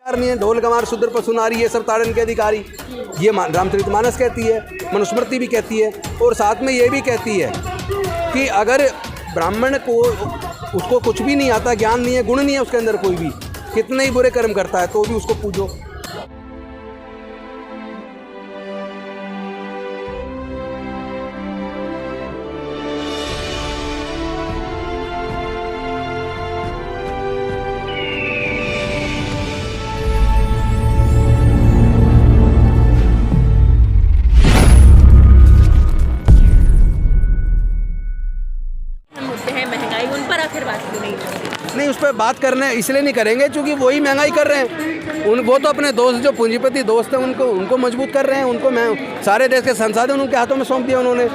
नहीं है। ढोल गंवार शूद्र पशु नारी ये सब ताड़न के अधिकारी, ये रामचरितमानस कहती है, मनुस्मृति भी कहती है, और साथ में ये भी कहती है कि अगर ब्राह्मण को उसको कुछ भी नहीं आता, ज्ञान नहीं है, गुण नहीं है उसके अंदर कोई भी, कितने ही बुरे कर्म करता है तो भी उसको पूजो। नहीं, उस पर बात करने इसलिए नहीं करेंगे क्योंकि वही महंगाई कर रहे हैं। वो तो अपने दोस्त जो पूंजीपति दोस्त हैं उनको मजबूत कर रहे हैं। उनको सारे देश के संसाधन उनके हाथों में सौंप दिया उन्होंने।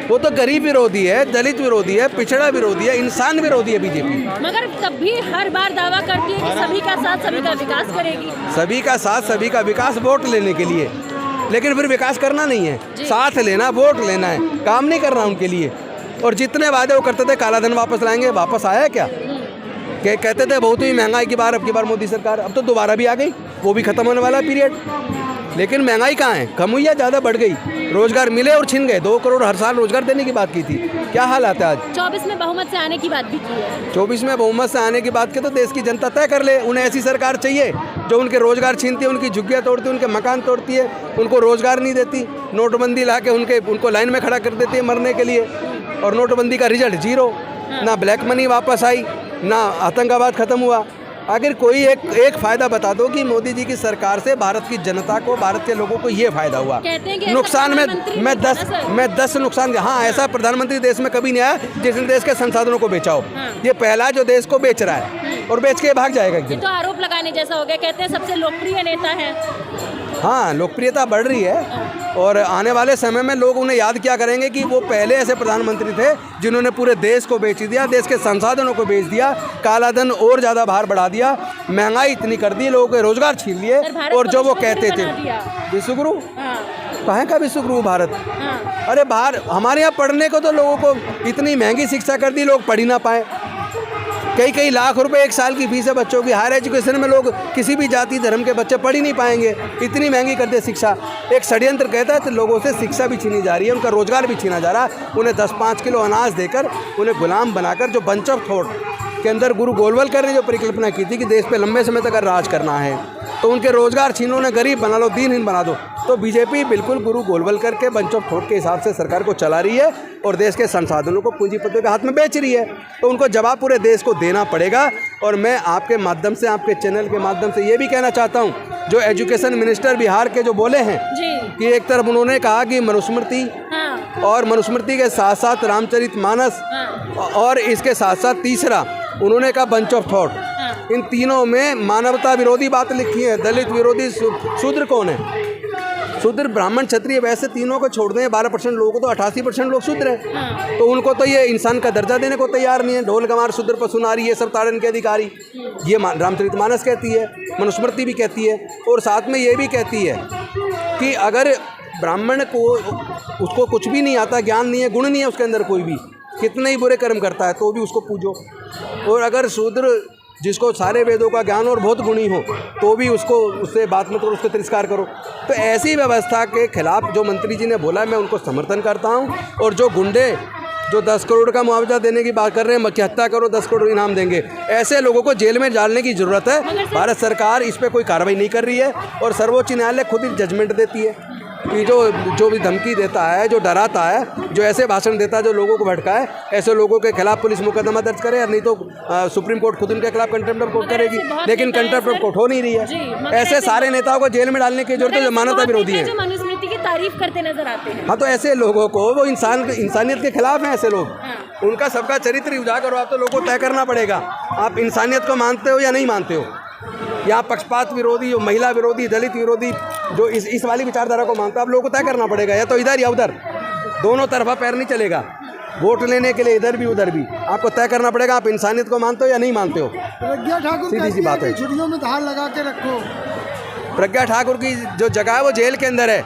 वो तो गरीब विरोधी है, दलित विरोधी है, पिछड़ा विरोधी है, इंसान विरोधी है बीजेपी। मगर तब भी हर बार दावा करती है कि सभी का साथ सभी का विकास करेगी। सभी का साथ सभी का विकास वोट लेने के लिए, लेकिन फिर विकास करना नहीं है, साथ लेना, वोट लेना है, काम नहीं करना उनके लिए। और जितने वादे वो करते थे काला धन वापस लाएंगे, वापस आया क्या? कहते थे बहुत ही महंगाई की बार, अब की बार मोदी सरकार, अब तो दोबारा भी आ गई, वो भी खत्म होने वाला पीरियड। लेकिन महंगाई कहाँ है? कम हुई या ज़्यादा बढ़ गई? रोजगार मिले और छिन गए। 2 करोड़ हर साल रोजगार देने की बात की थी, क्या हाल आता है आज? 24 में बहुमत से आने की बात भी की है। 24 में बहुमत से आने की बात की तो देश की जनता तय कर ले। उन्हें ऐसी सरकार चाहिए जो उनके रोजगार छीनती है, उनकी झुग्गियाँ तोड़ती है, उनके मकान तोड़ती है, उनको रोजगार नहीं देती, नोटबंदी ला के उनको लाइन में खड़ा कर देती है मरने के लिए। और नोटबंदी का रिजल्ट 0, ना ब्लैक मनी वापस आई, ना आतंकवाद खत्म हुआ। अगर कोई एक फ़ायदा बता दो कि मोदी जी की सरकार से भारत की जनता को, भारत के लोगों को ये फ़ायदा हुआ। नुकसान में मैं 10 नुकसान। हाँ, ऐसा प्रधानमंत्री देश में कभी नहीं आया जिसने देश के संसाधनों को बेचा हो। ये पहला जो देश को बेच रहा है और बेच के भाग जाएगा एक दिन। तो आरोप लगाने जैसा हो गया। कहते हैं सबसे लोकप्रिय नेता है। हाँ, लोकप्रियता बढ़ रही है और आने वाले समय में लोग उन्हें याद क्या करेंगे कि वो पहले ऐसे प्रधानमंत्री थे जिन्होंने पूरे देश को बेच दिया, देश के संसाधनों को बेच दिया, काला धन और ज़्यादा बाहर बढ़ा दिया, महंगाई इतनी कर दी, लोगों के रोजगार छीन लिए। और जो वो कहते थे विश्वगुरु, कहाँ का विश्वगुरु भारत? अरे बाहर हमारे यहाँ पढ़ने को तो लोगों को इतनी महंगी शिक्षा कर दी, लोग पढ़ ही ना पाए। कई लाख रुपए एक साल की फीस है बच्चों की। हायर एजुकेशन में लोग किसी भी जाति धर्म के बच्चे पढ़ ही नहीं पाएंगे, इतनी महंगी कर दे शिक्षा। एक षड्यंत्र कहता है तो लोगों से शिक्षा भी छीनी जा रही है, उनका रोजगार भी छीना जा रहा है। उन्हें 10-5 किलो अनाज देकर, उन्हें गुलाम बनाकर, जो बंच ऑफ थॉट के अंदर गुरु गोलवलकर ने जो परिकल्पना की थी कि देश पे लंबे समय तक राज करना है तो उनके रोजगार छीनो, उन्हें गरीब बना लो, दीनहीन बना दो। तो बीजेपी बिल्कुल गुरु गोलवलकर के बंच ऑफ थॉट के हिसाब से सरकार को चला रही है और देश के संसाधनों को पूंजीपतियों के हाथ में बेच रही है। तो उनको जवाब पूरे देश को देना पड़ेगा। और मैं आपके माध्यम से, आपके चैनल के माध्यम से ये भी कहना चाहता हूँ, जो एजुकेशन मिनिस्टर बिहार के जो बोले हैं कि एक तरफ उन्होंने कहा कि मनुस्मृति और मनुस्मृति के साथ साथ रामचरितमानस और इसके साथ साथ तीसरा उन्होंने कहा बंच ऑफ थॉट, इन तीनों में मानवता विरोधी बात लिखी है। दलित विरोधी शूद्र कौन है? शूद्र, ब्राह्मण, क्षत्रिय, वैसे तीनों को छोड़ दें 12% लोगों को तो 88% लोग शूद्र हैं। तो उनको तो ये इंसान का दर्जा देने को तैयार नहीं है। ढोल गंवार शूद्र पशु नारी ये सब ताड़न के अधिकारी, ये रामचरितमानस कहती है, मनुस्मृति भी कहती है। और साथ में ये भी कहती है कि अगर ब्राह्मण को उसको कुछ भी नहीं आता, ज्ञान नहीं है, गुण नहीं है उसके अंदर कोई भी, कितने ही बुरे कर्म करता है तो भी उसको पूजो। और अगर शूद्र जिसको सारे वेदों का ज्ञान और बहुत गुणी हो तो भी उससे बात मत करो, उसको तिरस्कार करो। तो ऐसी व्यवस्था के खिलाफ जो मंत्री जी ने बोला मैं उनको समर्थन करता हूं। और जो गुंडे जो 10 करोड़ का मुआवजा देने की बात कर रहे हैं कि हत्या करो 10 करोड़ इनाम देंगे, ऐसे लोगों को जेल में डालने की ज़रूरत है। भारत सरकार इस पर कोई कार्रवाई नहीं कर रही है और सर्वोच्च न्यायालय खुद ही जजमेंट देती है कि जो भी धमकी देता है, जो डराता है, जो ऐसे भाषण देता है, जो लोगों को भटकाए, ऐसे लोगों के खिलाफ पुलिस मुकदमा दर्ज करे, और नहीं तो सुप्रीम कोर्ट खुद उनके खिलाफ कंटेम्प्ट ऑफ कोर्ट करेगी। लेकिन कंटेम्प्ट ऑफ कोर्ट हो नहीं रही है। ऐसे सारे नेताओं को जेल में डालने की जरूरत है जो मानवता विरोधी है, जो मनुस्मृति की तारीफ करते नजर आते हैं। हाँ, तो ऐसे लोगों को, वो इंसानियत के खिलाफ हैं ऐसे लोग। उनका सबका चरित्र उजागर हो, आप तो लोगों को तय करना पड़ेगा आप इंसानियत को मानते हो या नहीं मानते हो। यहाँ पक्षपात विरोधी, महिला विरोधी, दलित विरोधी, जो इस वाली विचारधारा को मानता है, आप लोगों को तय करना पड़ेगा। या तो इधर या उधर, दोनों तरफा पैर नहीं चलेगा। वोट लेने के लिए इधर भी उधर भी आपको तय करना पड़ेगा, आप इंसानियत को मानते हो या नहीं मानते हो। प्रज्ञा ठाकुर सीधी सी बात है, छुट्टियों में धार लगा के रखो। प्रज्ञा ठाकुर की जो जगह है वो जेल के अंदर है,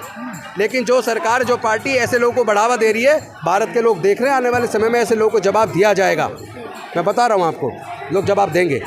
लेकिन जो सरकार, जो पार्टी ऐसे लोगों को बढ़ावा दे रही है, भारत के लोग देख रहे हैं। आने वाले समय में ऐसे लोगों को जवाब दिया जाएगा। मैं बता रहा हूँ आपको, लोग जवाब देंगे।